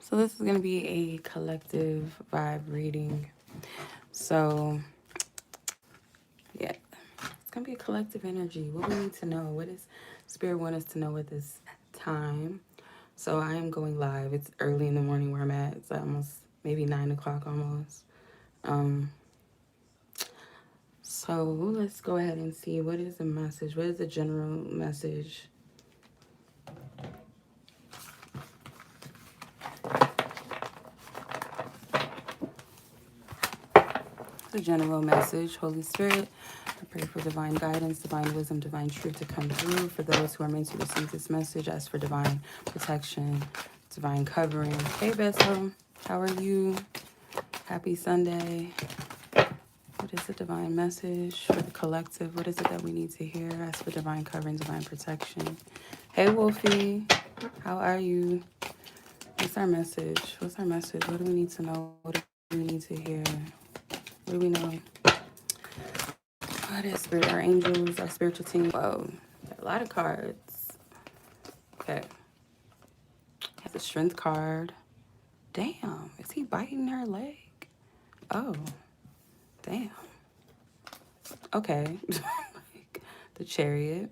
So this is going to be a collective vibe reading. So, yeah, it's going to be a collective energy. What we need to know. What does Spirit want us to know at this time? So I am going live. It's early in the morning where I'm at. It's almost maybe 9 o'clock almost. So let's go ahead and see what is the message. What is the general message? The general message, Holy Spirit, I pray for divine guidance, divine wisdom, divine truth to come through. For those who are meant to receive this message, ask for divine protection, divine covering. Hey, Bessel, how are you? Happy Sunday. What is the divine message for the collective? What is it that we need to hear? Ask for divine covering, divine protection. Hey, Wolfie, how are you? What's our message? What's our message? What do we need to know? What do we need to hear? What do we know? What is spirit? Our angels, our spiritual team. Whoa, a lot of cards. Okay. Has a strength card. Damn, is he biting her leg? Oh, damn. Okay. The Chariot.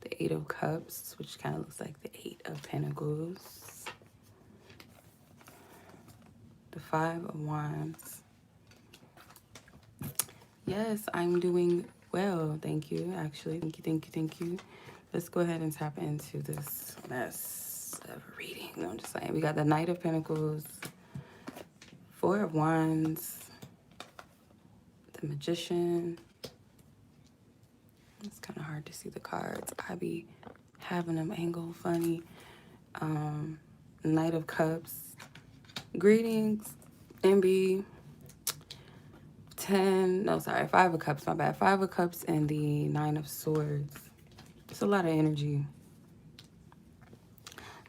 The Eight of Cups, which kind of looks like the Eight of Pentacles. The Five of Wands. Yes, I'm doing well. Thank you, actually. Thank you, thank you, thank you. Let's go ahead and tap into this mess of reading. No, I'm just saying. We got the Knight of Pentacles, Four of Wands, the Magician. It's kind of hard to see the cards. I be having them angled funny. Knight of Cups. Greetings, MB. 5 of Cups, my bad. 5 of Cups and the 9 of Swords. It's a lot of energy.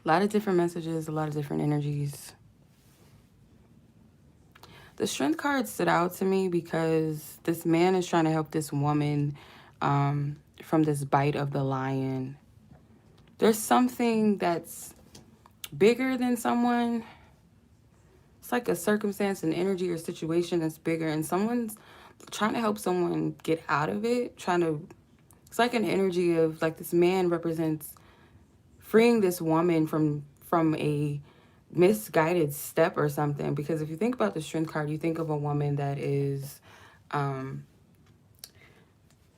A lot of different messages, a lot of different energies. The Strength card stood out to me because this man is trying to help this woman from this bite of the lion. There's something that's bigger than someone. It's like a circumstance, an energy or situation that's bigger, and someone's trying to help someone get out of it. It's like an energy of, like, this man represents freeing this woman from a misguided step or something. Because if you think about the Strength card, you think of a woman that is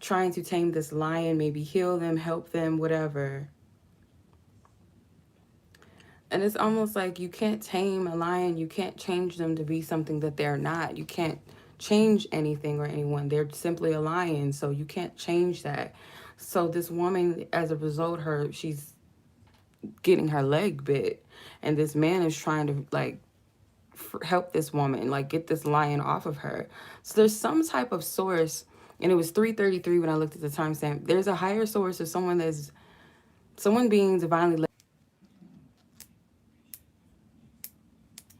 trying to tame this lion, maybe heal them, help them, whatever. And it's almost like you can't tame a lion. You can't change them to be something that they're not. You can't change anything or anyone. They're simply a lion, so you can't change that. So this woman, as a result, she's getting her leg bit, and this man is trying to, like, help this woman, like, get this lion off of her. So there's some type of source, and it was 3:33 when I looked at the timestamp. There's a higher source of someone being divinely led.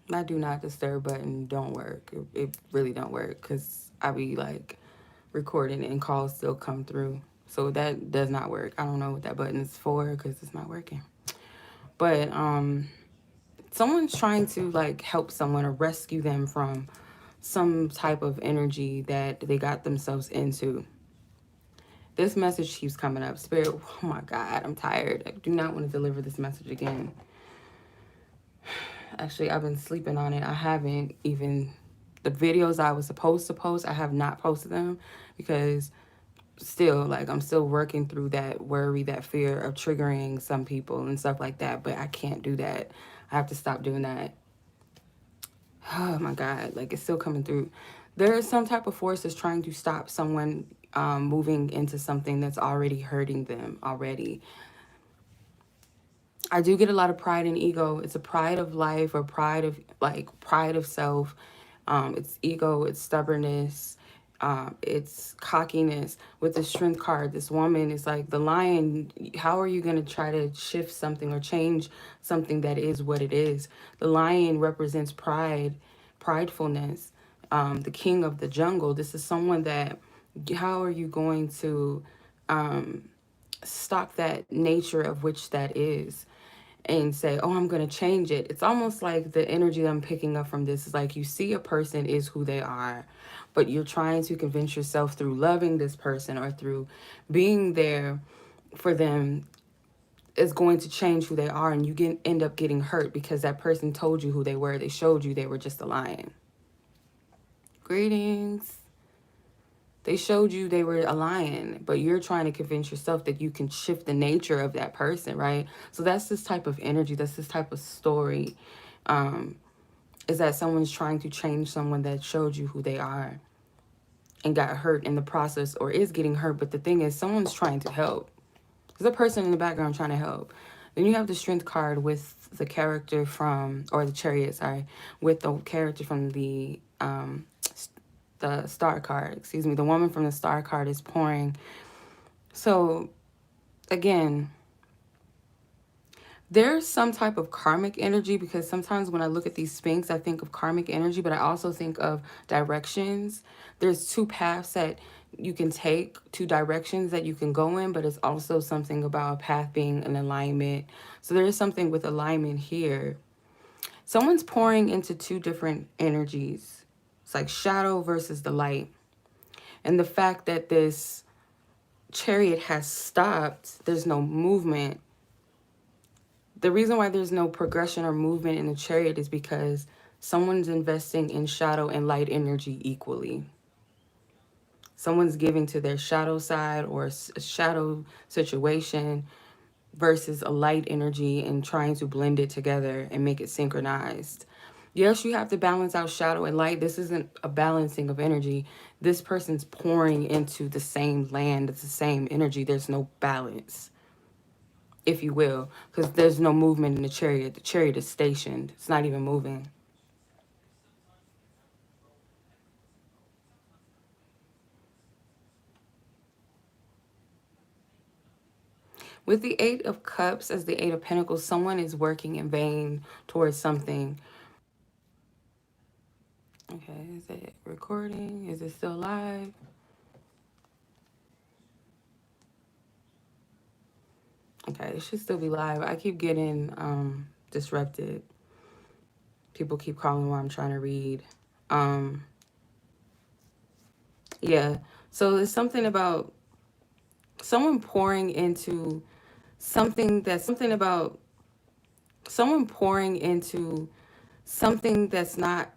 My do not disturb button don't work. It really don't work, because I be, like, recording and calls still come through. So that does not work. I don't know what that button is for, because it's not working. But someone's trying to, like, help someone or rescue them from some type of energy that they got themselves into. This message keeps coming up. Spirit, oh my God, I'm tired. I do not want to deliver this message again. Actually, I've been sleeping on it. I haven't even, the videos I was supposed to post, I have not posted them, because still, like, I'm still working through that worry, that fear of triggering some people and stuff like that. But I can't do that. I have to stop doing that. Oh my God, like, it's still coming through. There is some type of force that's trying to stop someone moving into something that's already hurting them already. I do get a lot of pride and ego. It's a pride of life, or pride of self. It's ego, it's stubbornness, it's cockiness. With the Strength card, this woman is like the lion. How are you going to try to shift something or change something that is what it is? The lion represents pride, pridefulness, the king of the jungle. This is someone that, how are you going to stop that nature of which that is and say, oh, I'm going to change it. It's almost like the energy that I'm picking up from this is like you see a person is who they are, but you're trying to convince yourself through loving this person or through being there for them is going to change who they are, and you end up getting hurt because that person told you who they were. They showed you they were just a lion. Greetings. They showed you they were a lion, but you're trying to convince yourself that you can shift the nature of that person, right? So that's this type of energy. That's this type of story. Is that someone's trying to change someone that showed you who they are and got hurt in the process or is getting hurt. But the thing is, someone's trying to help. There's a person in the background trying to help. Then you have the Strength card with the character from, or the Chariot, sorry, with the character from the Star card, excuse me. The woman from the Star card is pouring. So, again, there's some type of karmic energy, because sometimes when I look at these Sphinx, I think of karmic energy, but I also think of directions. There's two paths that you can take, two directions that you can go in, but it's also something about a path being an alignment. So there is something with alignment here. Someone's pouring into two different energies. It's like shadow versus the light. And the fact that this Chariot has stopped, there's no movement. The reason why there's no progression or movement in the Chariot is because someone's investing in shadow and light energy equally. Someone's giving to their shadow side or a shadow situation versus a light energy and trying to blend it together and make it synchronized. Yes, you have to balance out shadow and light. This isn't a balancing of energy. This person's pouring into the same land. It's the same energy. There's no balance, if you will, because there's no movement in the Chariot. The Chariot is stationed. It's not even moving. With the Eight of Cups as the Eight of Pentacles, someone is working in vain towards something. Okay, is it recording? Is it still live? Okay, it should still be live. I keep getting disrupted. People keep calling while I'm trying to read. Yeah, so there's something about someone pouring into something that's someone pouring into something that's not.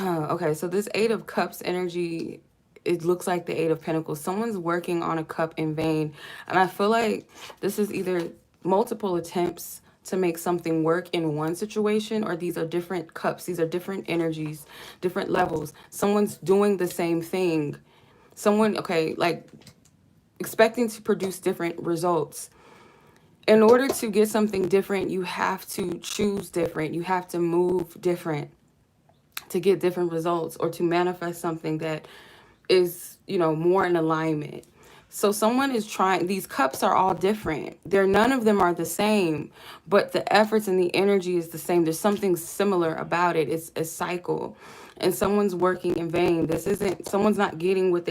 Okay, so this Eight of Cups energy, it looks like the Eight of Pentacles. Someone's working on a cup in vain. And I feel like this is either multiple attempts to make something work in one situation, or these are different cups. These are different energies, different levels. Someone's doing the same thing. Someone, okay, like expecting to produce different results. In order to get something different, you have to choose different. You have to move different to get different results, or to manifest something that is, you know, more in alignment. So someone is trying, these cups are all different. None of them are the same, but the efforts and the energy is the same. There's something similar about it. It's a cycle, and someone's working in vain. Someone's not getting what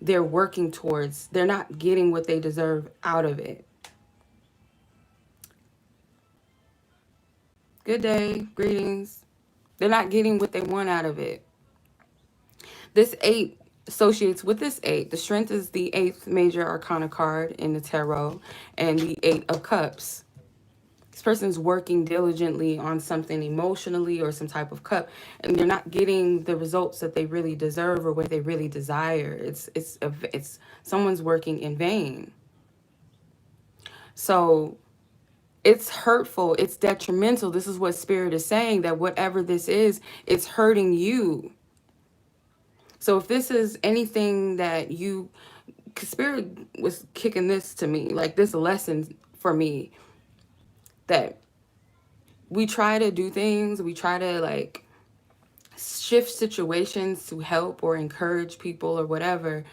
they're working towards. They're not getting what they deserve out of it. Good day, greetings. They're not getting what they want out of it. This Eight associates with this Eight. The Strength is the 8th major arcana card in the tarot, and the Eight of Cups. This person's working diligently on something emotionally or some type of cup, and they're not getting the results that they really deserve or what they really desire. It's someone's working in vain. So it's hurtful. It's detrimental. This is what Spirit is saying, that whatever this is, it's hurting you. So if this is anything that you, Spirit was kicking this to me, like this lesson for me, that we try to do things, we try to like shift situations to help or encourage people or whatever.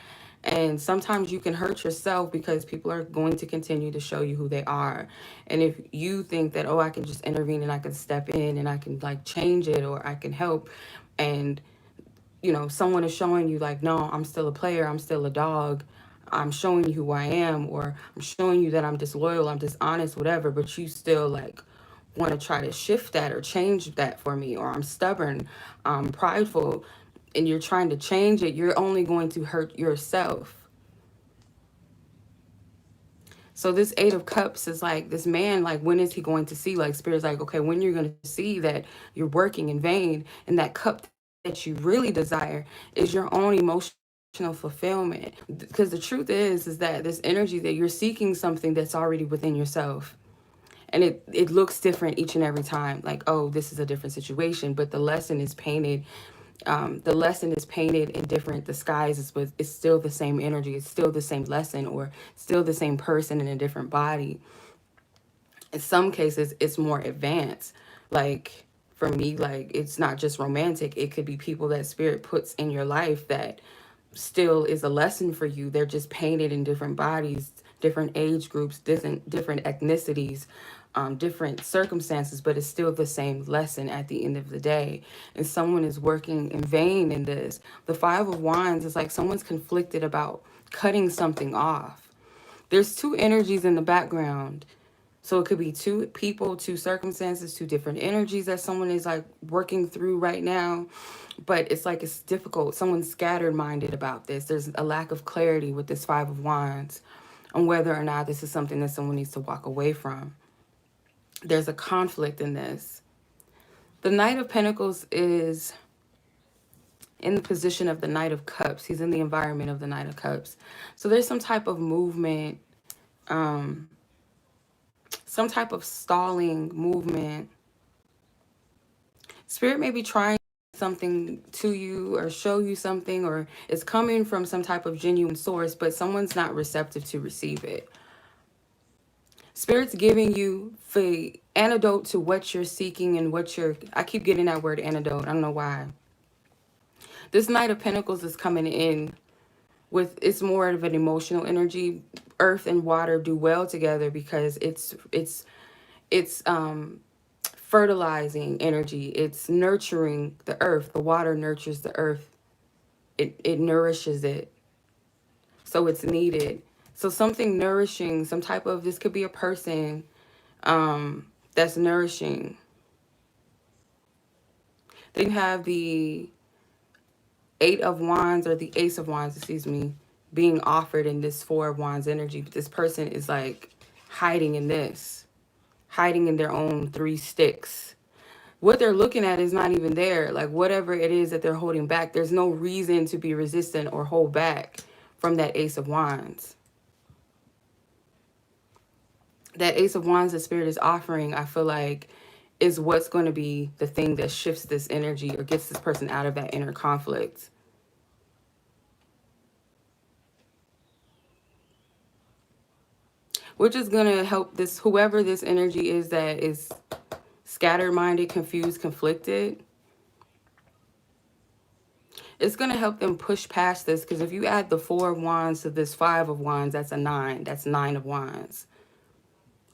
And sometimes you can hurt yourself because people are going to continue to show you who they are. And if you think that, oh, I can just intervene and I can step in and I can like change it or I can help, and you know, someone is showing you like, no, I'm still a player, I'm still a dog, I'm showing you who I am, or I'm showing you that I'm disloyal, I'm dishonest, whatever, but you still like want to try to shift that or change that for me, or I'm stubborn, I'm prideful, and you're trying to change it, you're only going to hurt yourself. So this Eight of Cups is like this man, like, when is he going to see? Like, Spirit's like, okay, when you're going to see that you're working in vain, and that cup that you really desire is your own emotional fulfillment. Because the truth is that this energy that you're seeking something that's already within yourself. And it looks different each and every time. Like, oh, this is a different situation, but the lesson is painted. The lesson is painted in different disguises, but it's still the same energy. It's still the same lesson, or still the same person in a different body. In some cases, it's more advanced. Like, for me, like, it's not just romantic. It could be people that Spirit puts in your life that still is a lesson for you. They're just painted in different bodies, different age groups, different ethnicities, different circumstances, but it's still the same lesson at the end of the day. And someone is working in vain in this. The Five of Wands is like someone's conflicted about cutting something off. There's two energies in the background. So it could be two people, two circumstances, two different energies that someone is like working through right now. But it's like it's difficult. Someone's scattered minded about this. There's a lack of clarity with this Five of Wands on whether or not this is something that someone needs to walk away from. There's a conflict in this. The Knight of Pentacles is in the position of the Knight of Cups. He's in the environment of the Knight of Cups. So there's some type of movement, some type of stalling movement. Spirit may be trying something to you or show you something, or it's coming from some type of genuine source, but someone's not receptive to receive it. Spirit's giving you the antidote to what you're seeking and what you're... I keep getting that word antidote. I don't know why. This Knight of Pentacles is coming in with... It's more of an emotional energy. Earth and water do well together because it's fertilizing energy. It's nurturing the earth. The water nurtures the earth. It nourishes it. So it's needed. So something nourishing, some type of... This could be a person that's nourishing. Then you have the Eight of Wands, or the Ace of Wands, excuse me, being offered in this Four of Wands energy. But this person is like hiding in this, hiding in their own three sticks. What they're looking at is not even there. Like, whatever it is that they're holding back, there's no reason to be resistant or hold back from that Ace of Wands. That Ace of Wands that Spirit is offering, I feel like, is what's going to be the thing that shifts this energy or gets this person out of that inner conflict. Which is going to help this, whoever this energy is that is scattered-minded, confused, conflicted. It's going to help them push past this, because if you add the Four of Wands to this Five of Wands, that's a 9. That's 9 of Wands.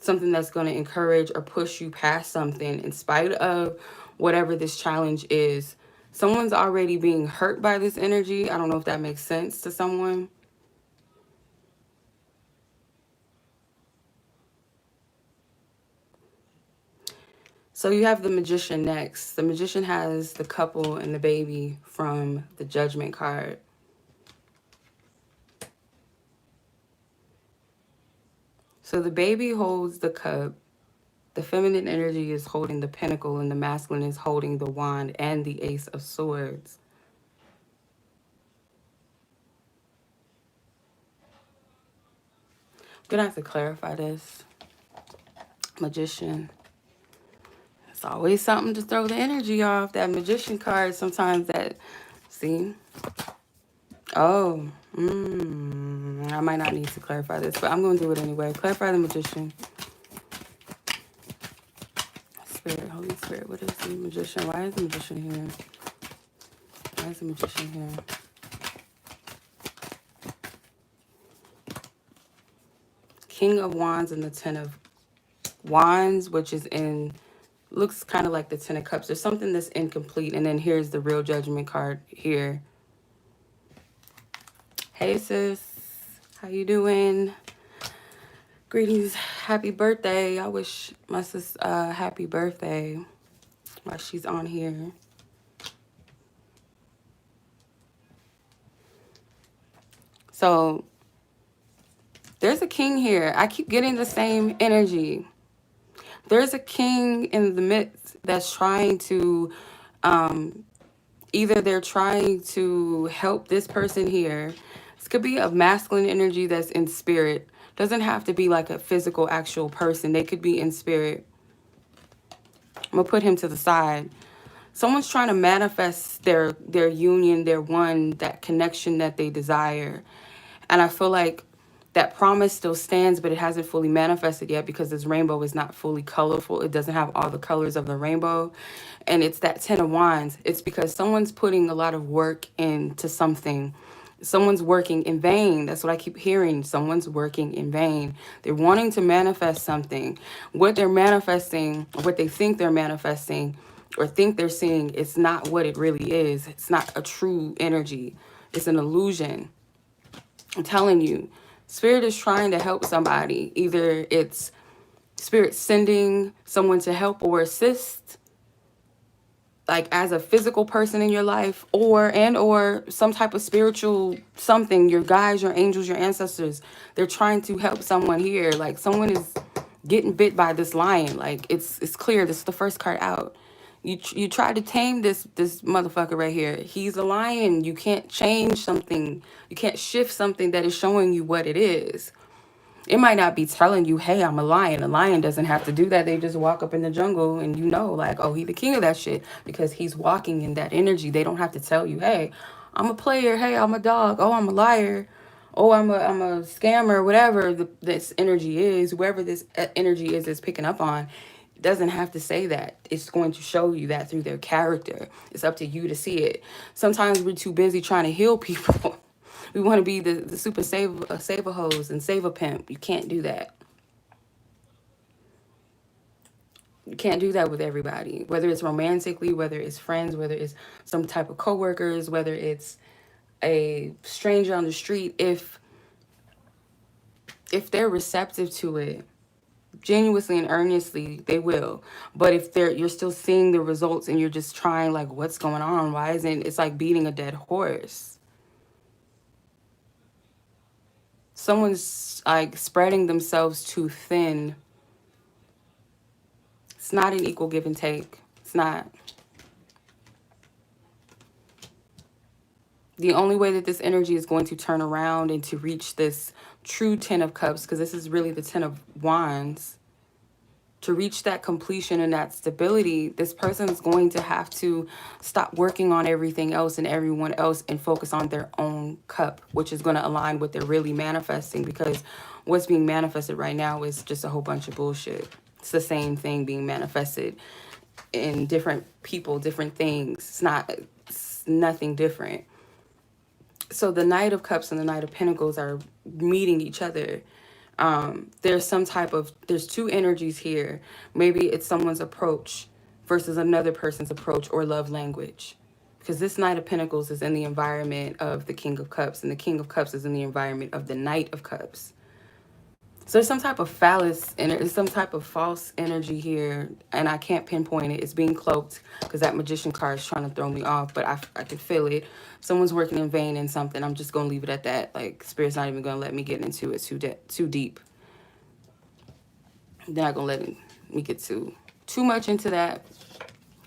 Something that's going to encourage or push you past something in spite of whatever this challenge is. Someone's already being hurt by this energy. I don't know if that makes sense to someone. So you have the Magician next. The Magician has the couple and the baby from the Judgment card. So the baby holds the cup. The feminine energy is holding the pentacle, and the masculine is holding the wand and the Ace of Swords. I'm gonna have to clarify this. Magician. It's always something to throw the energy off. That Magician card, sometimes that, see? Oh, I might not need to clarify this, but I'm going to do it anyway. Clarify the Magician. Spirit, Holy Spirit, what is the Magician? Why is the Magician here? Why is the Magician here? King of Wands and the Ten of Wands, which is in... Looks kind of like the Ten of Cups. There's something that's incomplete. And then here's the real Judgment card here. Hey, sis. How you doing? Greetings. Happy birthday. I wish my sis happy birthday while she's on here. So there's a king here. I keep getting the same energy. There's a king in the midst that's trying to, either they're trying to help this person here. This could be a masculine energy that's in spirit. Doesn't have to be like a physical, actual person. They could be in spirit. I'm going to put him to the side. Someone's trying to manifest their union, their one, that connection that they desire. And I feel like that promise still stands, but it hasn't fully manifested yet because this rainbow is not fully colorful. It doesn't have all the colors of the rainbow. And it's that 10 of Wands. It's because someone's putting a lot of work into something. Someone's working in vain. That's what I keep hearing. Someone's working in vain. They're wanting to manifest something. What they're manifesting, what they think they're manifesting, or think they're seeing, it's not what it really is. It's not a true energy. It's an illusion. I'm telling you, Spirit is trying to help somebody. Either it's Spirit sending someone to help or assist, like as a physical person in your life, or some type of spiritual something, your guides, your angels, your ancestors. They're trying to help someone here. Like someone is getting bit by this lion. Like it's clear. This is the first card out. You try to tame this motherfucker right here. He's a lion. You can't change something. You can't shift something that is showing you what it is. It might not be telling you, hey, I'm a lion. A lion doesn't have to do that. They just walk up in the jungle and you know, like, oh, he's the king of that shit because he's walking in that energy. They don't have to tell you, hey, I'm a player. Hey, I'm a dog. Oh, I'm a liar. Oh, I'm a scammer. Whatever this energy is, whoever this energy is picking up on. Doesn't have to say that. It's going to show you that through their character. It's up to you to see it. Sometimes we're too busy trying to heal people. We want to be the super saver hose and save a pimp. You can't do that. You can't do that with everybody. Whether it's romantically, whether it's friends, whether it's some type of coworkers, whether it's a stranger on the street. If they're receptive to it, genuinely and earnestly, they will. But if you're still seeing the results and you're just trying, like, what's going on? Why isn't it's like beating a dead horse? Someone's like spreading themselves too thin. It's not an equal give and take. It's not. The only way that this energy is going to turn around and to reach this true 10 of Cups, because this is really the 10 of Wands, to reach that completion and that stability, this person is going to have to stop working on everything else and everyone else and focus on their own cup, which is going to align with their really manifesting, because what's being manifested right now is just a whole bunch of bullshit. It's the same thing being manifested in different people, different things. It's nothing different. So the Knight of Cups and the Knight of Pentacles are meeting each other. There's two energies here. Maybe it's someone's approach versus another person's approach or love language. Because this Knight of Pentacles is in the environment of the King of Cups, and the King of Cups is in the environment of the Knight of Cups. So there's some type of there's some type of false energy here, and I can't pinpoint it. It's being cloaked because that Magician card is trying to throw me off, but I can feel it. Someone's working in vain in something. I'm just going to leave it at that. Like, Spirit's not even going to let me get into it too deep. They're not going to let me get too much into that.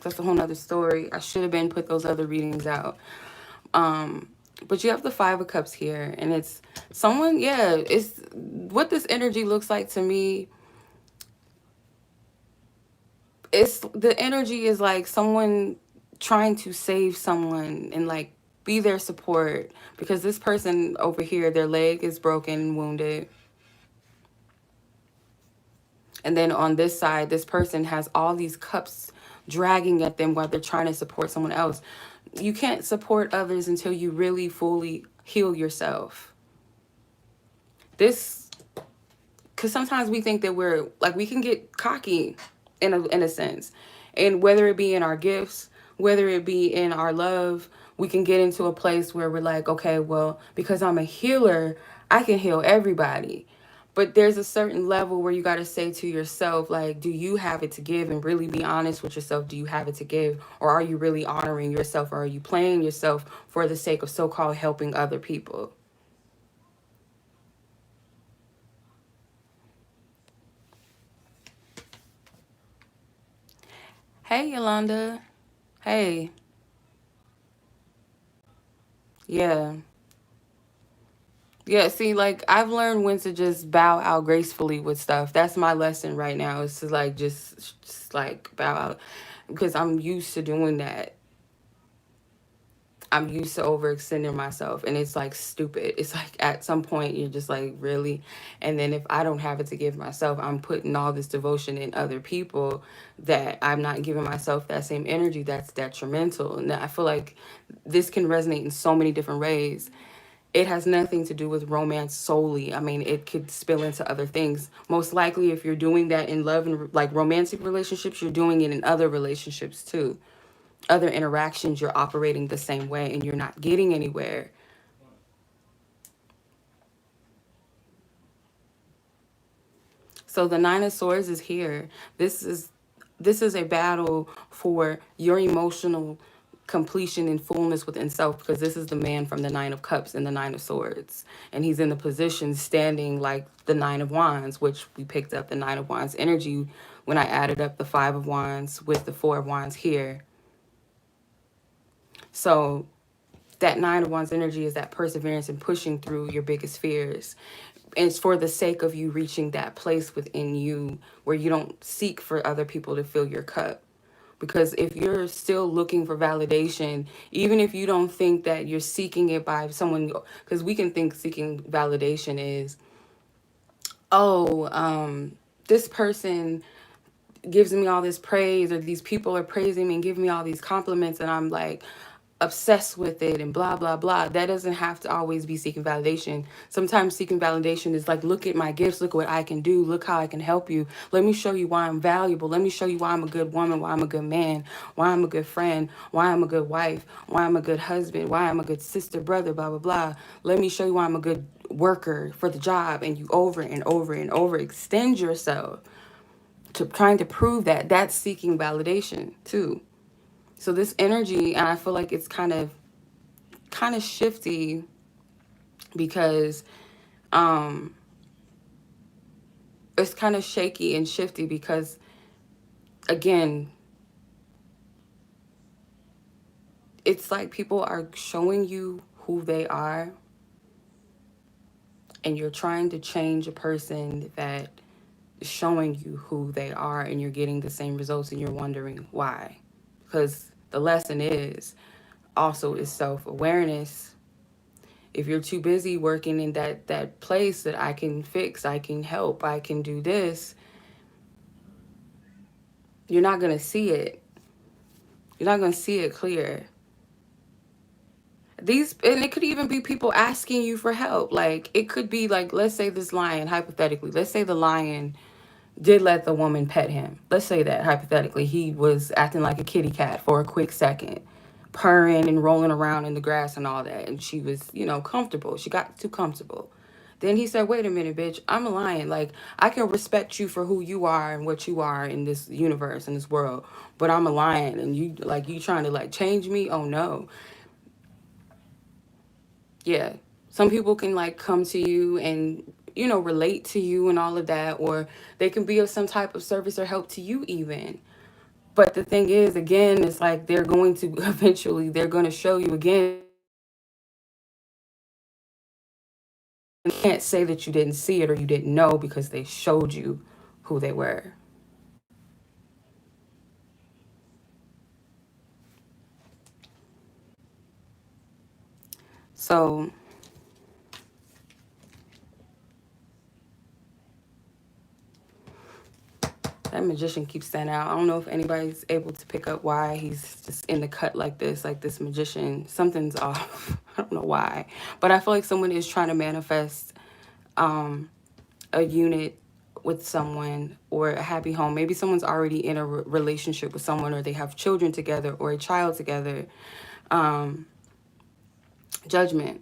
That's a whole nother story. I should have put those other readings out. But you have the Five of Cups here, and it's someone, it's what this energy looks like to me. The energy is like someone trying to save someone and like be their support, because this person over here, their leg is broken and wounded. And then on this side, this person has all these cups dragging at them while they're trying to support someone else. You can't support others until you really fully heal yourself. Because sometimes we think that we can get cocky in a sense. And whether it be in our gifts, whether it be in our love, we can get into a place where we're like, okay, well, because I'm a healer, I can heal everybody. But there's a certain level where you got to say to yourself, like, do you have it to give? And really be honest with yourself. Do you have it to give? Or are you really honoring yourself? Or are you playing yourself for the sake of so-called helping other people? Hey, Yolanda. Hey. Yeah. Yeah, see, like, I've learned when to just bow out gracefully with stuff. That's my lesson right now, is to, like, just like, bow out. Because I'm used to doing that. I'm used to overextending myself, and it's, like, stupid. It's, like, at some point, you're just, like, really? And then if I don't have it to give myself, I'm putting all this devotion in other people that I'm not giving myself that same energy that's detrimental. And I feel like this can resonate in so many different ways. It has nothing to do with romance solely. I mean, it could spill into other things. Most likely, if you're doing that in love and like romantic relationships, you're doing it in other relationships too. Other interactions, you're operating the same way and you're not getting anywhere. So the Nine of Swords is here. This is a battle for your emotional completion and fullness within self, because this is the man from the Nine of Cups and the Nine of Swords. And he's in the position standing like the Nine of Wands, which we picked up the Nine of Wands energy when I added up the Five of Wands with the Four of Wands here. So that Nine of Wands energy is that perseverance and pushing through your biggest fears. And it's for the sake of you reaching that place within you where you don't seek for other people to fill your cup. Because if you're still looking for validation, even if you don't think that you're seeking it by someone, because we can think seeking validation is, oh, this person gives me all this praise, or these people are praising me and giving me all these compliments, and I'm like obsessed with it and blah blah blah. That doesn't have to always be seeking validation. Sometimes seeking validation is like, look at my gifts, look what I can do, look how I can help you, let me show you why I'm valuable, let me show you why I'm a good woman, why I'm a good man, why I'm a good friend, why I'm a good wife, why I'm a good husband, why I'm a good sister, brother, blah blah blah. Let me show you why I'm a good worker for the job. And you over and over and over extend yourself to trying to prove that. That's seeking validation too. So this energy, and I feel like it's kind of shifty, because it's kind of shaky and shifty because, again, it's like people are showing you who they are, and you're trying to change a person that is showing you who they are, and you're getting the same results, and you're wondering why. Because the lesson is also is self-awareness. If you're too busy working in that place that I can fix, I can help, I can do this, you're not going to see it. You're not going to see it clear. And it could even be people asking you for help. Like, it could be like, let's say this lion, hypothetically, let's say the lion did let the woman pet him. Let's say that hypothetically he was acting like a kitty cat for a quick second, purring and rolling around in the grass and all that. And she was, comfortable. She got too comfortable. Then he said, wait a minute, bitch, I'm a lion. Like, I can respect you for who you are and what you are in this universe, in this world. But I'm a lion, and you trying to, like, change me? Oh, no. Yeah. Some people can, like, come to you and, relate to you and all of that. Or they can be of some type of service or help to you even. But the thing is, again, it's like they're going to eventually, they're going to show you again. You can't say that you didn't see it or you didn't know, because they showed you who they were. So that magician keeps standing out. I don't know if anybody's able to pick up why he's just in the cut like this magician. Something's off. I don't know why. But I feel like someone is trying to manifest a unit with someone, or a happy home. Maybe someone's already in a relationship with someone, or they have children together or a child together. Judgment.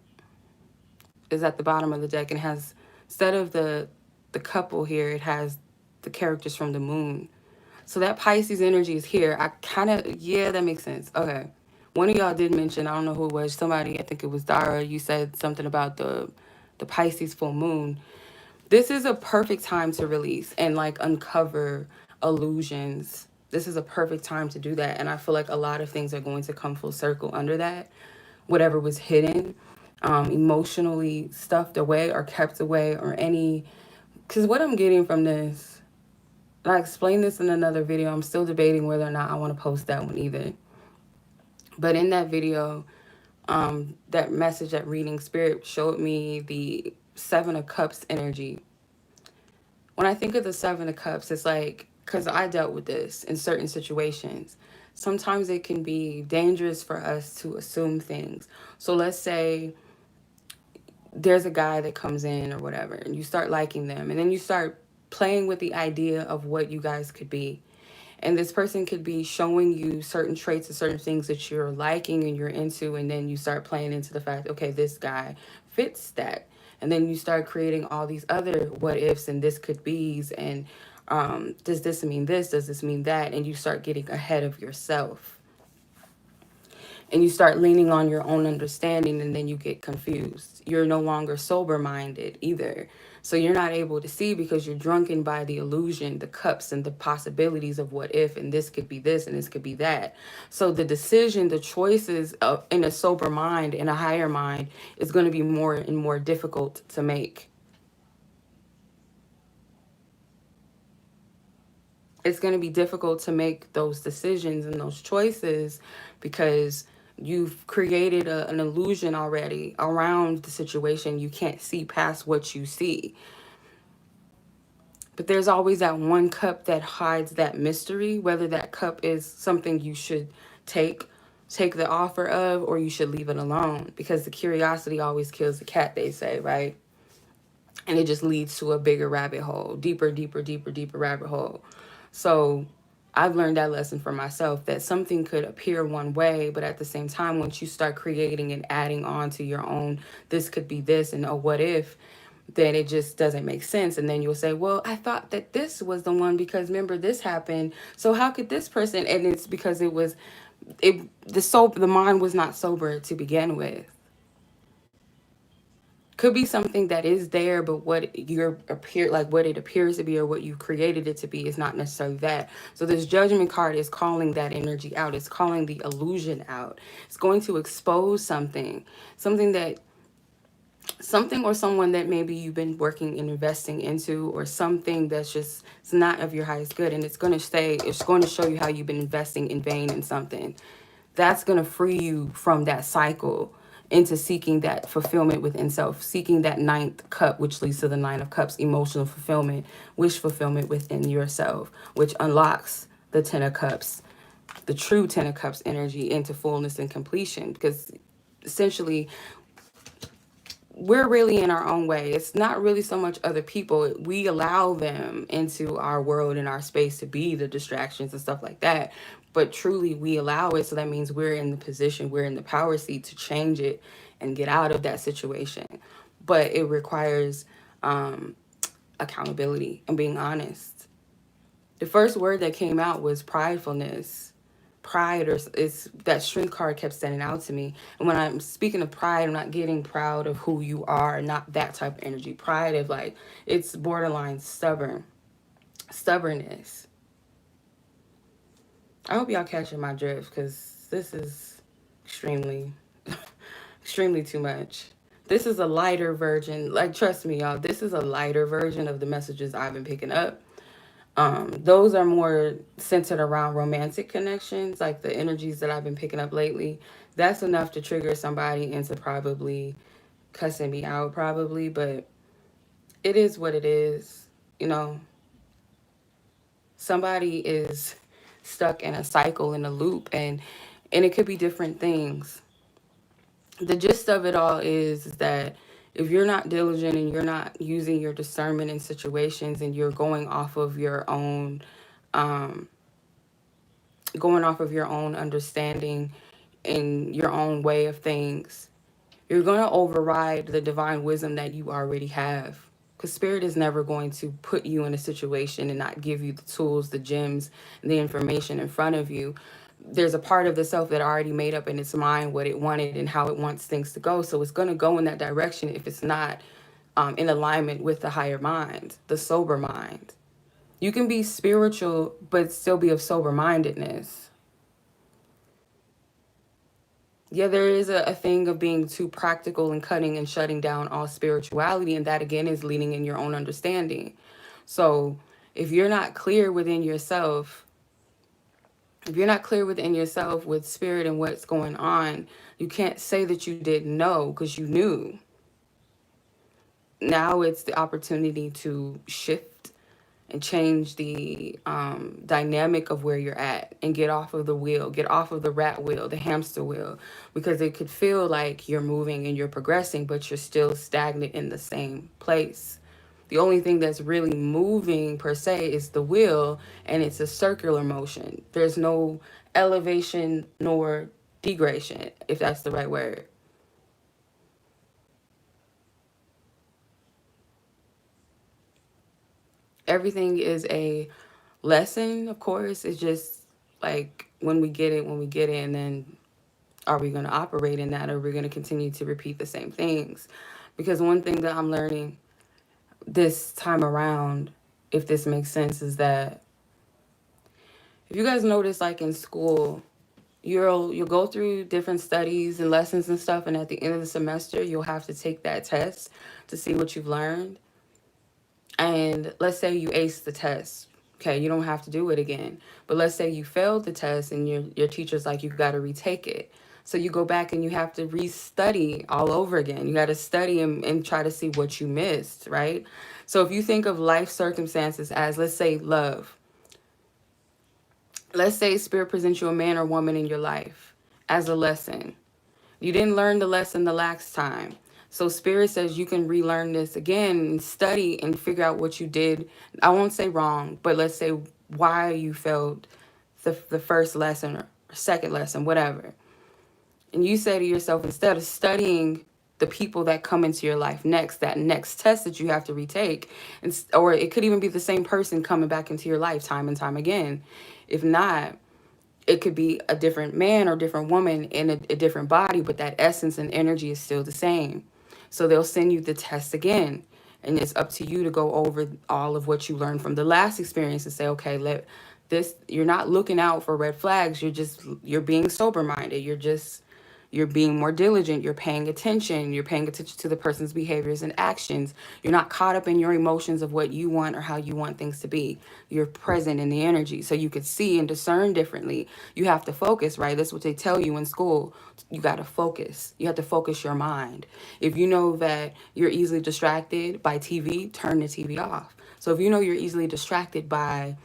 is at the bottom of the deck and has, instead of the couple here, it has the characters from the moon. So that Pisces energy is here. I kind of, yeah, that makes sense. Okay. One of y'all did mention, I don't know who it was, somebody, I think it was Dara, you said something about the Pisces full moon. This is a perfect time to release and like uncover illusions. This is a perfect time to do that. And I feel like a lot of things are going to come full circle under that. Whatever was hidden, emotionally stuffed away or kept away, or any, because what I'm getting from this, and I explained this in another video, I'm still debating whether or not I want to post that one either. But in that video, that message, that reading, Spirit showed me the Seven of Cups energy. When I think of the Seven of Cups, it's like, because I dealt with this in certain situations, sometimes it can be dangerous for us to assume things. So let's say there's a guy that comes in or whatever, and you start liking them, and then you start playing with the idea of what you guys could be. And this person could be showing you certain traits and certain things that you're liking and you're into, and then you start playing into the fact, okay, this guy fits that. And then you start creating all these other what ifs and this could be's, and does this mean this? Does this mean that? And you start getting ahead of yourself. And you start leaning on your own understanding, and then you get confused. You're no longer sober-minded either. So you're not able to see because you're drunken by the illusion, the cups, and the possibilities of what if, and this could be this, and this could be that. So the decision, the choices in a sober mind, in a higher mind, is going to be more and more difficult to make. It's going to be difficult to make those decisions and those choices because you've created an illusion already around the situation. You can't see past what you see. But there's always that one cup that hides that mystery, whether that cup is something you should take the offer of, or you should leave it alone, because the curiosity always kills the cat, they say, right? And it just leads to a bigger rabbit hole, deeper rabbit hole. So I've learned that lesson for myself, that something could appear one way, but at the same time, once you start creating and adding on to your own, this could be this, and oh, what if, then it just doesn't make sense. And then you'll say, well, I thought that this was the one because remember this happened. So how could this person? And it's because the mind was not sober to begin with. Could be something that is there, but what it appears to be, or what you created it to be, is not necessarily that. So this Judgment card is calling that energy out. It's calling the illusion out. It's going to expose something or someone that maybe you've been working and investing into, or something that's just, it's not of your highest good. And it's going to show you how you've been investing in vain in something. That's going to free you from that cycle into seeking that fulfillment within self, seeking that ninth cup, which leads to the Nine of Cups, emotional fulfillment, wish fulfillment within yourself, which unlocks the Ten of Cups, the true Ten of Cups energy, into fullness and completion. Because essentially, we're really in our own way. It's not really so much other people. We allow them into our world and our space to be the distractions and stuff like that. But truly, we allow it. So that means we're in the position, we're in the power seat to change it and get out of that situation. But it requires accountability and being honest. The first word that came out was pridefulness. Pride, or it's that Strength card kept standing out to me. And when I'm speaking of pride, I'm not getting proud of who you are, not that type of energy. Pride of like, it's borderline stubbornness. I hope y'all catching my drift, because this is extremely extremely too much. This is a lighter version. Like, trust me, y'all, this is a lighter version of the messages I've been picking up. Those are more centered around romantic connections, like the energies that I've been picking up lately. That's enough to trigger somebody into probably cussing me out, probably, but it is what it is. You know, somebody is stuck in a cycle, in a loop, and it could be different things. The gist of it all is that if you're not diligent and you're not using your discernment in situations, and you're going off of your own understanding and your own way of things, You're going to override the divine wisdom that you already have. Because spirit is never going to put you in a situation and not give you the tools, the gems, and the information in front of you. There's a part of the self that already made up in its mind what it wanted and how it wants things to go. So it's going to go in that direction if it's not in alignment with the higher mind, the sober mind. You can be spiritual, but still be of sober-mindedness. Yeah, there is a thing of being too practical and cutting and shutting down all spirituality. And that, again, is leaning in your own understanding. So if you're not clear within yourself, with spirit and what's going on, you can't say that you didn't know because you knew. Now it's the opportunity to shift and change the dynamic of where you're at and get off of the wheel, get off of the rat wheel, the hamster wheel, because it could feel like you're moving and you're progressing, but you're still stagnant in the same place. The only thing that's really moving per se is the wheel, and it's a circular motion. There's no elevation nor degradation, if that's the right word. Everything is a lesson, of course. It's just like when we get it, and then are we going to operate in that, or are we going to continue to repeat the same things? Because one thing that I'm learning this time around, if this makes sense, is that if you guys notice, like in school, you'll go through different studies and lessons and stuff, and at the end of the semester you'll have to take that test to see what you've learned. And let's say you ace the test. Okay, you don't have to do it again. But let's say you failed the test and your teacher's like, you've got to retake it. So you go back and you have to restudy all over again. You got to study and try to see what you missed, right? So if you think of life circumstances as, let's say, love. Let's say spirit presents you a man or woman in your life as a lesson. You didn't learn the lesson the last time. So spirit says you can relearn this again and study and figure out what you did. I won't say wrong, but let's say why you failed the first lesson or second lesson, whatever. And you say to yourself, instead of studying the people that come into your life next, that next test that you have to retake, or it could even be the same person coming back into your life time and time again. If not, it could be a different man or different woman in a different body, but that essence and energy is still the same. So they'll send you the test again. And it's up to you to go over all of what you learned from the last experience and say, okay, you're not looking out for red flags. You're being sober minded. You're being more diligent. You're paying attention. You're paying attention to the person's behaviors and actions. You're not caught up in your emotions of what you want or how you want things to be. You're present in the energy so you could see and discern differently. You have to focus, right? That's what they tell you in school. You got to focus. You have to focus your mind. If you know that you're easily distracted by TV, turn the TV off. So if you know you're easily distracted by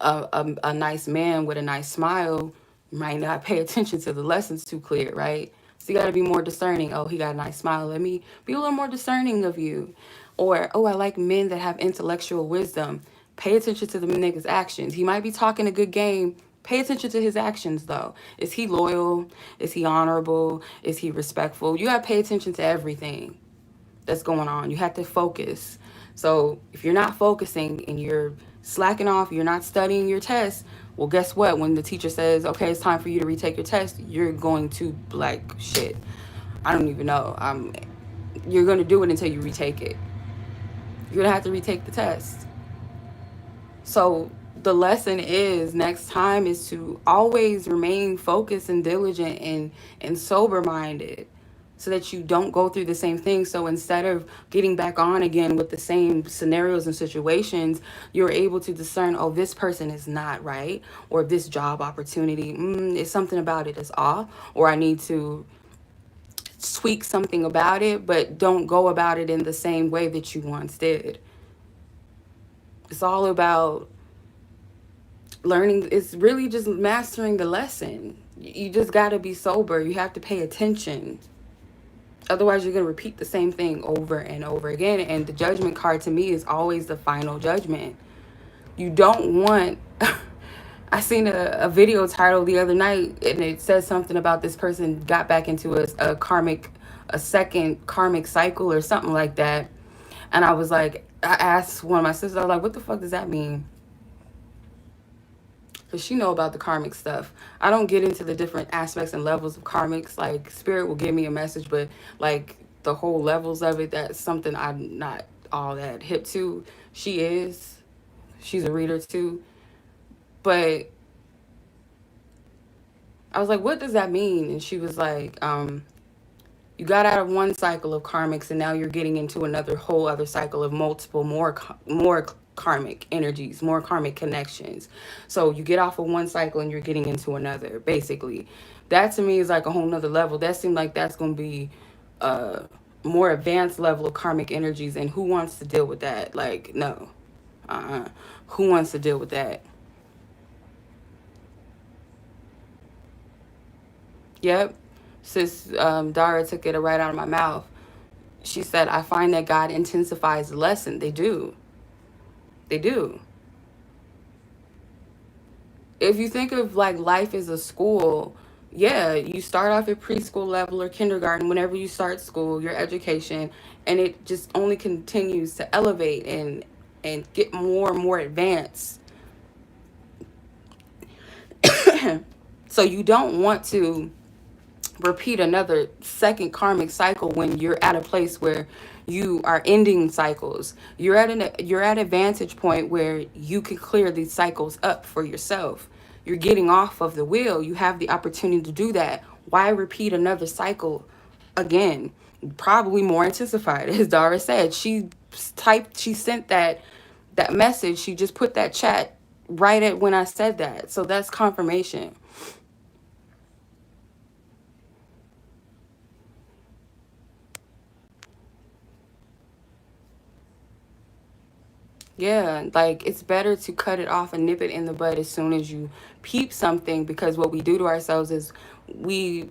a nice man with a nice smile, you might not pay attention to the lessons too clear, right? So you got to be more discerning. Oh, he got a nice smile. Let me be a little more discerning of you. Or, oh, I like men that have intellectual wisdom. Pay attention to the nigga's actions. He might be talking a good game. Pay attention to his actions, though. Is he loyal? Is he honorable? Is he respectful? You got to pay attention to everything that's going on. You have to focus. So if you're not focusing and you're slacking off, you're not studying your test, well, guess what? When the teacher says, okay, it's time for you to retake your test, you're going to like, shit, I don't even know. You're going to do it until you retake it. You're going to have to retake the test. So the lesson is next time is to always remain focused and diligent and sober-minded, so that you don't go through the same thing. So instead of getting back on again with the same scenarios and situations, you're able to discern, oh, this person is not right, or this job opportunity, is something about it is off, or I need to tweak something about it, but don't go about it in the same way that you once did. It's all about learning. It's really just mastering the lesson. You just got to be sober. You have to pay attention. Otherwise, you're going to repeat the same thing over and over again. And the judgment card to me is always the final judgment. You don't want... I seen a video title the other night, and it says something about this person got back into a karmic a second karmic cycle or something like that. And I was like, I asked one of my sisters, I was like, what the fuck does that mean? Because she know about the karmic stuff. I don't get into the different aspects and levels of karmics. Like, spirit will give me a message, but like the whole levels of it, that's something I'm not all that hip to. She is. She's a reader too. But I was like, what does that mean? And she was like, you got out of one cycle of karmics and now you're getting into another whole other cycle of multiple more karmic energies, more karmic connections. So you get off of one cycle and you're getting into another, basically. That to me is like a whole nother level. That seemed like that's going to be a more advanced level of karmic energies, and who wants to deal with that? Like, no. Who wants to deal with that? Yep. Sis Dara took it right out of my mouth. She said, I find that God intensifies the lesson. They do. They do. If you think of like life as a school, yeah, you start off at preschool level or kindergarten, whenever you start school, your education, and it just only continues to elevate and get more and more advanced. So you don't want to repeat another second karmic cycle when you're at a place where you are ending cycles. You're at a vantage point where you can clear these cycles up for yourself. You're getting off of the wheel. You have the opportunity to do that. Why repeat another cycle again? Probably more intensified. As Dara said, she sent that message. She just put that chat right at when I said that. So that's confirmation. Yeah, like it's better to cut it off and nip it in the bud as soon as you peep something, because what we do to ourselves is we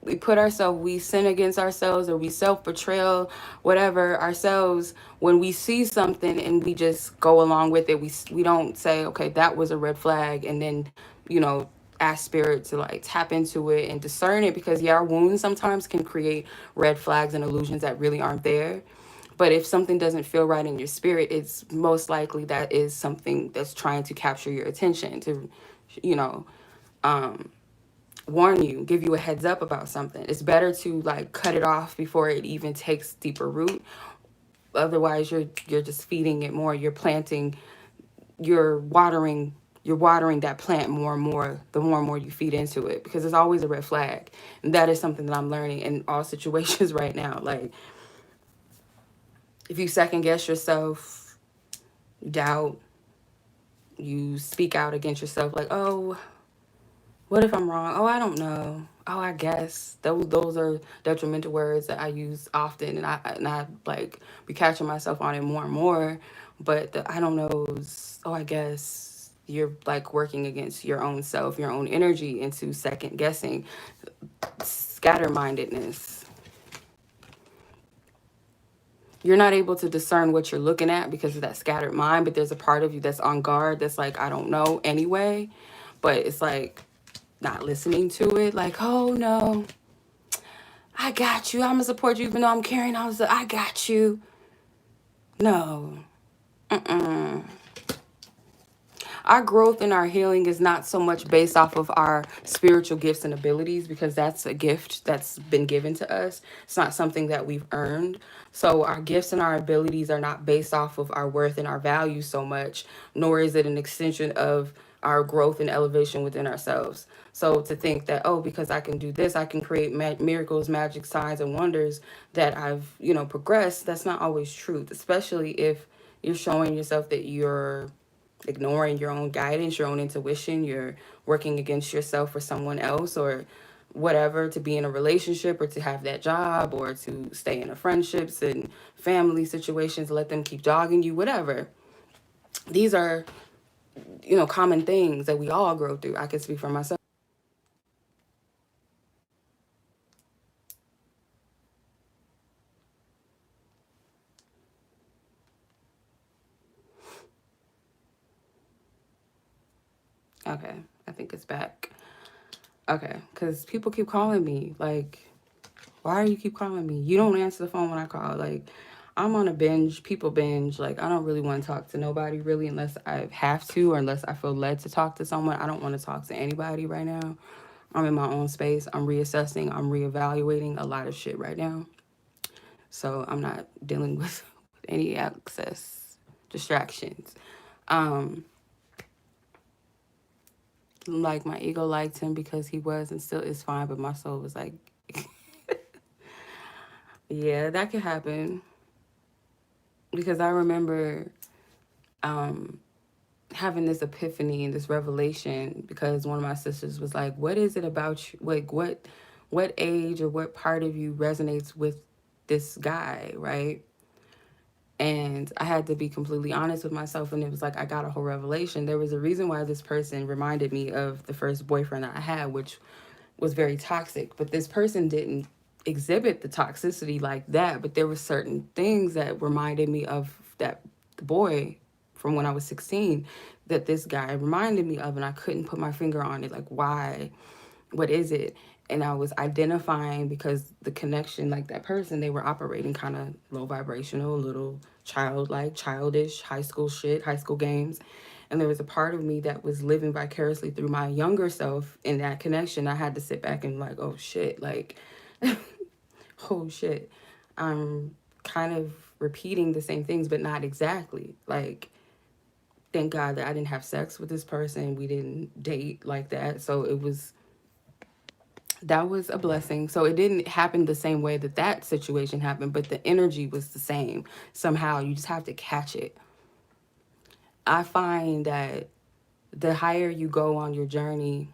we sin against ourselves, or we self-betrayal, whatever, ourselves, when we see something and we just go along with it. We don't say, okay, that was a red flag, and then, you know, ask spirit to like tap into it and discern it, because yeah, our wounds sometimes can create red flags and illusions that really aren't there. But if something doesn't feel right in your spirit, it's most likely that is something that's trying to capture your attention, to, you know, warn you, give you a heads up about something. It's better to like cut it off before it even takes deeper root. Otherwise, you're just feeding it more. You're watering that plant more and more the more and more you feed into it, because it's always a red flag. And that is something that I'm learning in all situations right now. Like, if you second guess yourself, doubt, you speak out against yourself, like, oh, what if I'm wrong? Oh, I don't know. Oh, I guess. Those are detrimental words that I use often, and I like be catching myself on it more and more. But the I don't knows, oh, I guess, you're like working against your own self, your own energy, into second guessing, scattermindedness. You're not able to discern what you're looking at because of that scattered mind, but there's a part of you that's on guard, that's like, I don't know anyway. But it's like not listening to it, like, oh no, I got you, I'm gonna support you even though I'm carrying on. I got you. No. Our growth and our healing is not so much based off of our spiritual gifts and abilities, because that's a gift that's been given to us. It's not something that we've earned. So our gifts and our abilities are not based off of our worth and our value so much, nor is it an extension of our growth and elevation within ourselves. So to think that, oh, because I can do this, I can create miracles, magic, signs, and wonders, that I've, progressed, that's not always truth, especially if you're showing yourself that you're ignoring your own guidance, your own intuition, you're working against yourself for someone else, or whatever, to be in a relationship, or to have that job, or to stay in a friendships and family situations, let them keep dogging you, whatever. These are, common things that we all grow through. I can speak for myself. Okay, I think it's back. Okay, because people keep calling me, like, Why do you keep calling me? You don't answer the phone when I call. Like, I'm on a binge, people binge. Like, I don't really want to talk to nobody really unless I have to or unless I feel led to talk to someone. I don't want to talk to anybody right now. I'm in my own space. I'm reassessing. I'm reevaluating a lot of shit right now. So I'm not dealing with any excess distractions. Um, like my ego liked him because he was and still is fine, but my soul was like, yeah, that could happen. Because I remember um, having this epiphany and this revelation because one of my sisters was like, "What is it about you? Like, what age or what part of you resonates with this guy, right?" And I had to be completely honest with myself, and it was like I got a whole revelation. There was a reason why this person reminded me of the first boyfriend that I had, which was very toxic. But this person didn't exhibit the toxicity like that. But there were certain things that reminded me of that the boy from when I was 16 that this guy reminded me of, and I couldn't put my finger on it. Like, why? What is it? And I was identifying because the connection, like that person, they were operating kind of low vibrational, a little childlike, childish, high school shit, high school games. And there was a part of me that was living vicariously through my younger self in that connection. I had to sit back and like, oh shit, like, oh shit. I'm kind of repeating the same things, but not exactly. Like, thank God that I didn't have sex with this person. We didn't date like that. So that was a blessing. So it didn't happen the same way that that situation happened, but the energy was the same. Somehow you just have to catch it. I find that the higher you go on your journey,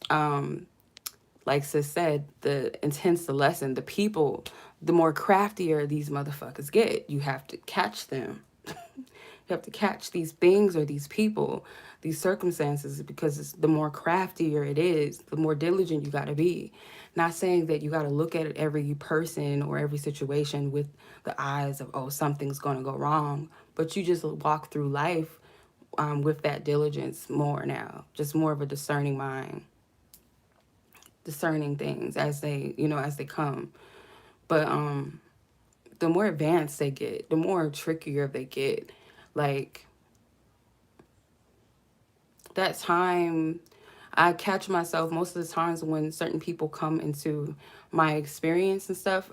like Sis said, the intense the lesson, the people, the more craftier these motherfuckers get. You have to catch them. You have to catch these things or these people, these circumstances, because the more craftier it is, the more diligent you got to be. Not saying that you got to look at every person or every situation with the eyes of, oh, something's going to go wrong, but you just walk through life with that diligence more now, just more of a discerning mind, discerning things as they, as they come. But the more advanced they get, the more trickier they get. Like, that time, I catch myself most of the times when certain people come into my experience and stuff,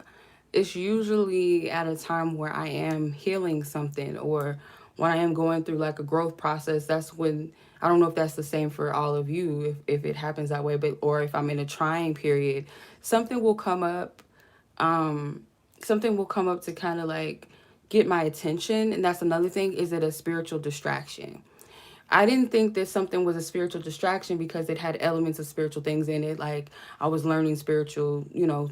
it's usually at a time where I am healing something or when I am going through like a growth process. That's when, I don't know if that's the same for all of you, if it happens that way, but or if I'm in a trying period, something will come up, something will come up to kind of like get my attention. And that's another thing, is it a spiritual distraction? I didn't think that something was a spiritual distraction because it had elements of spiritual things in it. Like I was learning spiritual,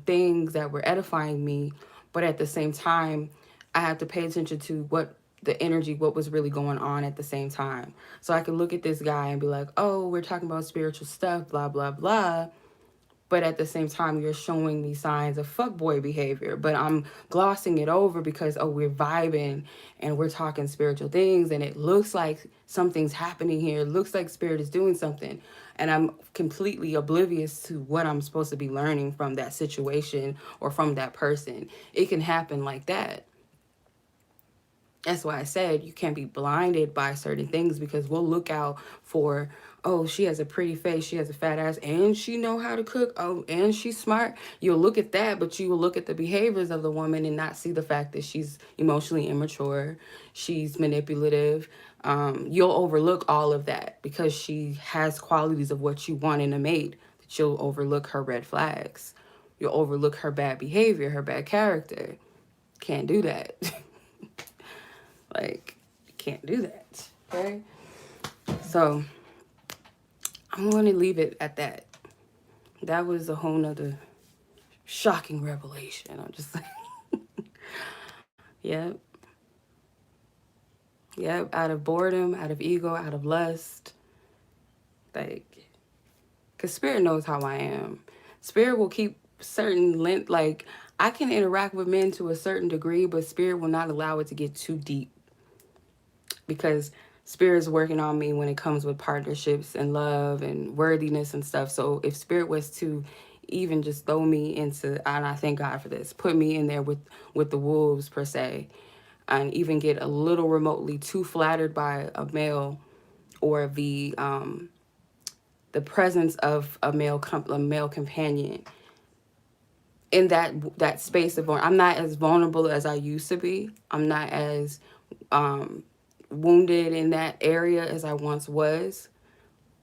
things that were edifying me. But at the same time, I had to pay attention to what the energy, what was really going on at the same time. So I could look at this guy and be like, oh, we're talking about spiritual stuff, blah, blah, blah. But at the same time, you're showing me signs of fuckboy behavior. But I'm glossing it over because, oh, we're vibing and we're talking spiritual things. And it looks like something's happening here. It looks like spirit is doing something. And I'm completely oblivious to what I'm supposed to be learning from that situation or from that person. It can happen like that. That's why I said you can't be blinded by certain things, because we'll look out for, oh, she has a pretty face, she has a fat ass, and she know how to cook, oh, and she's smart. You'll look at that, but you will look at the behaviors of the woman and not see the fact that she's emotionally immature, she's manipulative. You'll overlook all of that because she has qualities of what you want in a mate, that you'll overlook her red flags. You'll overlook her bad behavior, her bad character. Can't do that. Like, you can't do that, okay? So, I'm going to leave it at that. That was a whole nother shocking revelation. I'm just like, yep. Yep, out of boredom, out of ego, out of lust. Like, because Spirit knows how I am. Spirit will keep certain length, like, I can interact with men to a certain degree, but Spirit will not allow it to get too deep. Because Spirit's working on me when it comes with partnerships and love and worthiness and stuff. So if Spirit was to even just throw me into, and I thank God for this, put me in there with the wolves per se, and even get a little remotely too flattered by a male, or the presence of a male companion in that space of I'm not as vulnerable as I used to be. I'm not as wounded in that area as I once was.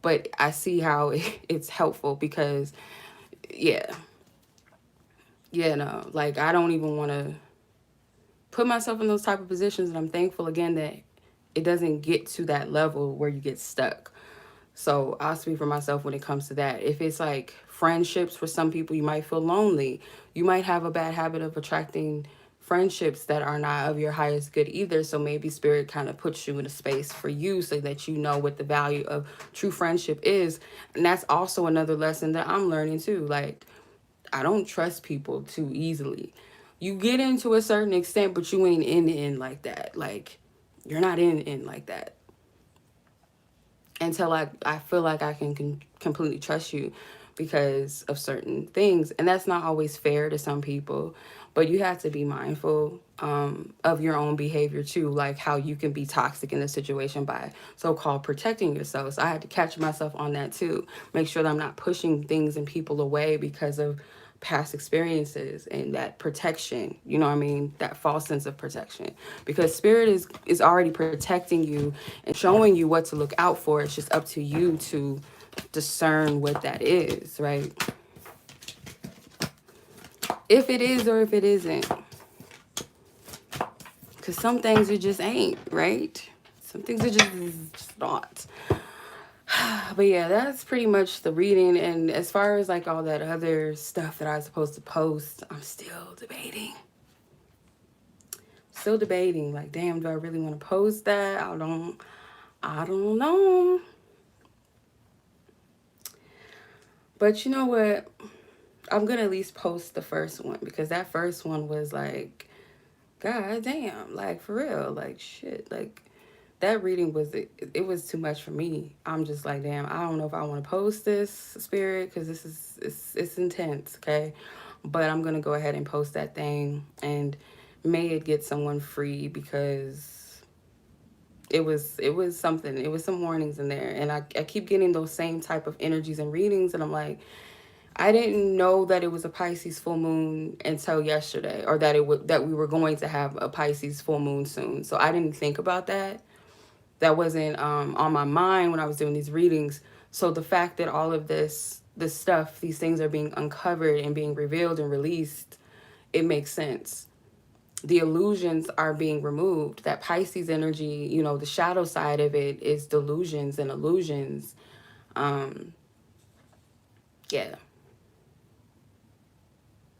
But I see how it's helpful because, yeah, no, like I don't even want to put myself in those type of positions. And I'm thankful again that it doesn't get to that level where you get stuck. So I'll speak for myself when it comes to that. If it's like friendships, for some people, you might feel lonely. You might have a bad habit of attracting friendships that are not of your highest good either. So maybe spirit kind of puts you in a space for you so that you know what the value of true friendship is. And that's also another lesson that I'm learning too. Like, I don't trust people too easily. You get into a certain extent, but you ain't in like that. Like, you're not in like that until I feel like I can completely trust you because of certain things. And that's not always fair to some people, but you have to be mindful of your own behavior too, like how you can be toxic in a situation by so-called protecting yourself. So I had to catch myself on that too. Make sure that I'm not pushing things and people away because of past experiences and that protection, you know what I mean, that false sense of protection, because spirit is already protecting you and showing you what to look out for. It's just up to you to discern what that is, right? If it is or if it isn't, because some things it just ain't, right? Some things are just not. But yeah, that's pretty much the reading. And as far as like all that other stuff that I was supposed to post, I'm still debating. Like, damn, do I really want to post that? I don't know. But you know what? I'm going to at least post the first one, because that first one was like, God damn, like for real, like shit, like that reading was, it was too much for me. I'm just like, damn, I don't know if I want to post this, spirit, because this is, it's intense, okay? But I'm going to go ahead and post that thing, and may it get someone free, because it was something. It was some warnings in there, and I keep getting those same type of energies and readings, and I'm like, I didn't know that it was a Pisces full moon until yesterday, or that we were going to have a Pisces full moon soon. So I didn't think about that. That wasn't on my mind when I was doing these readings. So the fact that all of this stuff, these things are being uncovered and being revealed and released, it makes sense. The illusions are being removed. That Pisces energy, you know, the shadow side of it is delusions and illusions. Yeah.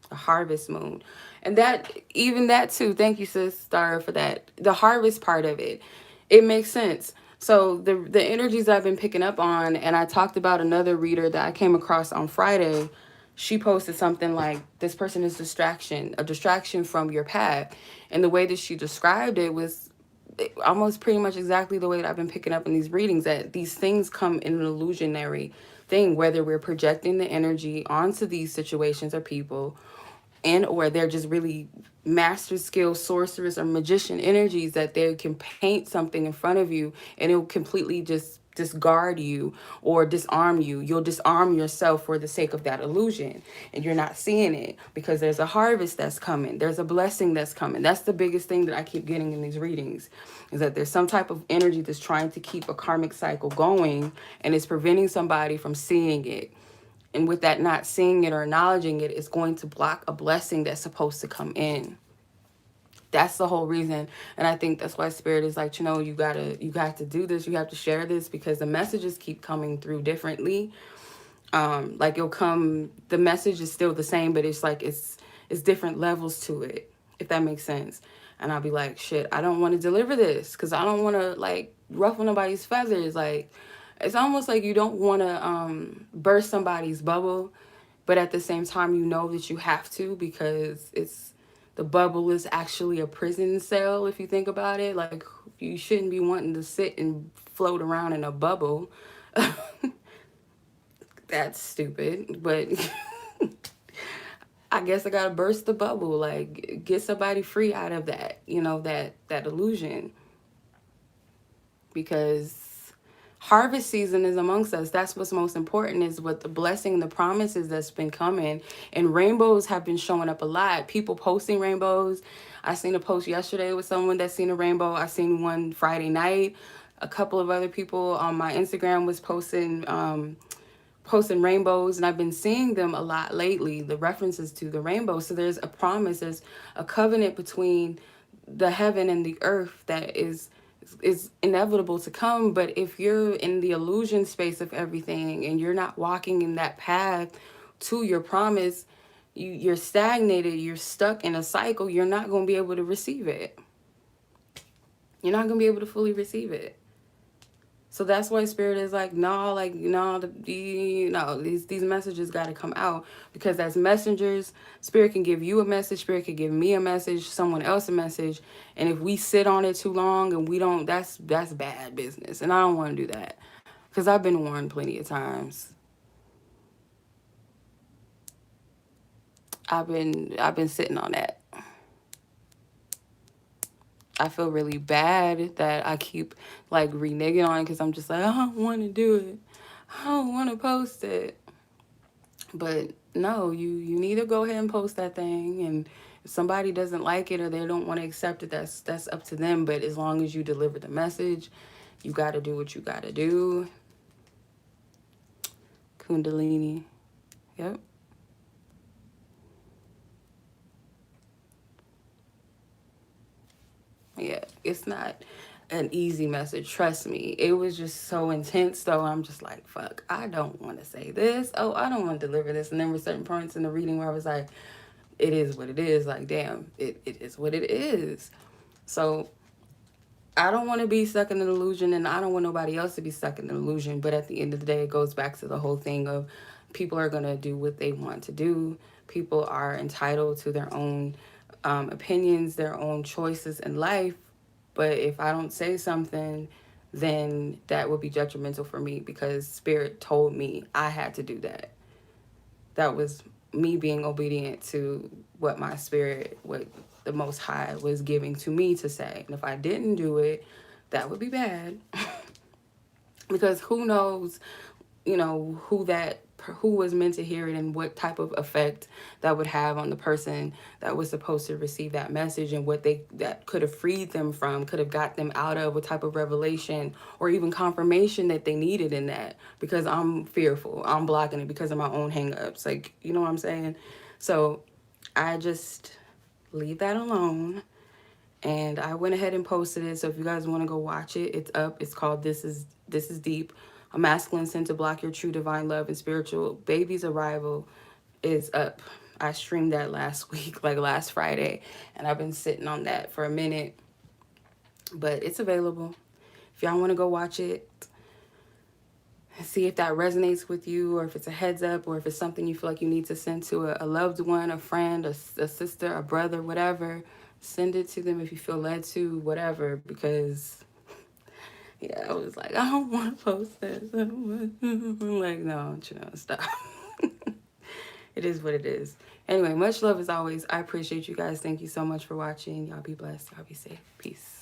A harvest moon. And that, even that too, thank you, sis Star, for that. The harvest part of it, it makes sense. So the energies I've been picking up on, and I talked about another reader that I came across on Friday. She posted something like, this person is a distraction from your path. And the way that she described it was almost pretty much exactly the way that I've been picking up in these readings, that these things come in an illusionary thing, whether we're projecting the energy onto these situations or people, and or they're just really master skill sorceress or magician energies, that they can paint something in front of you and it will completely just discard you or disarm you. You'll disarm yourself for the sake of that illusion, and you're not seeing it because there's a harvest that's coming. There's a blessing that's coming. That's the biggest thing that I keep getting in these readings, is that there's some type of energy that's trying to keep a karmic cycle going, and it's preventing somebody from seeing it. And with that not seeing it or acknowledging it, it's going to block a blessing that's supposed to come in. That's the whole reason. And I think that's why spirit is like, you know, you got to do this. You have to share this, because the messages keep coming through differently. Like it'll come, the message is still the same, but it's like, it's different levels to it, if that makes sense. And I'll be like, shit, I don't want to deliver this because I don't want to like ruffle nobody's feathers. Like, it's almost like you don't want to burst somebody's bubble, but at the same time, you know that you have to, because the bubble is actually a prison cell. If you think about it, like you shouldn't be wanting to sit and float around in a bubble. That's stupid, but I guess I gotta burst the bubble, like get somebody free out of that, you know, that illusion. Because harvest season is amongst us. That's what's most important, is what the blessing, the promises that's been coming. And rainbows have been showing up a lot. People posting rainbows. I seen a post yesterday with someone that seen a rainbow. I seen one Friday night. A couple of other people on my Instagram was posting rainbows, and I've been seeing them a lot lately, the references to the rainbow. So there's a promise, there's a covenant between the heaven and the earth that is inevitable to come. But if you're in the illusion space of everything and you're not walking in that path to your promise, you're stagnated, you're stuck in a cycle, you're not going to be able to receive it. You're not going to be able to fully receive it. So that's why Spirit is like, no, like, no, these messages got to come out, because as messengers, Spirit can give you a message, Spirit can give me a message, someone else a message, and if we sit on it too long and we don't, that's bad business, and I don't want to do that, because I've been warned plenty of times. I've been sitting on that. I feel really bad that I keep like reneging on it, because I'm just like, I don't want to do it. I don't want to post it. But no, you need to go ahead and post that thing. And if somebody doesn't like it or they don't want to accept it, that's up to them. But as long as you deliver the message, you got to do what you got to do. Kundalini. Yep. Yeah, it's not an easy message, trust me. It was just so intense, though. I'm just like, fuck, I don't want to say this. Oh, I don't want to deliver this. And then with certain points in the reading where I was like, it is what it is. Like, damn, it is what it is. So I don't want to be stuck in an illusion, and I don't want nobody else to be stuck in an illusion. But at the end of the day, it goes back to the whole thing of people are going to do what they want to do. People are entitled to their own opinions, their own choices in life. But if I don't say something, then that would be detrimental for me, because Spirit told me I had to do that. That was me being obedient to what my spirit, what the Most High was giving to me to say. And if I didn't do it, that would be bad. Because who knows, you know, who was meant to hear it and what type of effect that would have on the person that was supposed to receive that message, and what that could have freed them from, could have got them out of, what type of revelation or even confirmation that they needed in that. Because I'm fearful, I'm blocking it because of my own hangups, like, you know what I'm saying? So I just leave that alone. And I went ahead and posted it. So if you guys want to go watch it, it's up. It's called This is Deep. A masculine sent to block your true divine love and spiritual baby's arrival is up. I streamed that last week, like last Friday, and I've been sitting on that for a minute. But it's available. If y'all want to go watch it, see if that resonates with you, or if it's a heads up, or if it's something you feel like you need to send to a loved one, a friend, a sister, a brother, whatever. Send it to them if you feel led to, whatever, because yeah, I was like, I don't want to post this. I'm like, no, stop. It is what it is. Anyway, much love as always. I appreciate you guys. Thank you so much for watching. Y'all be blessed. Y'all be safe. Peace.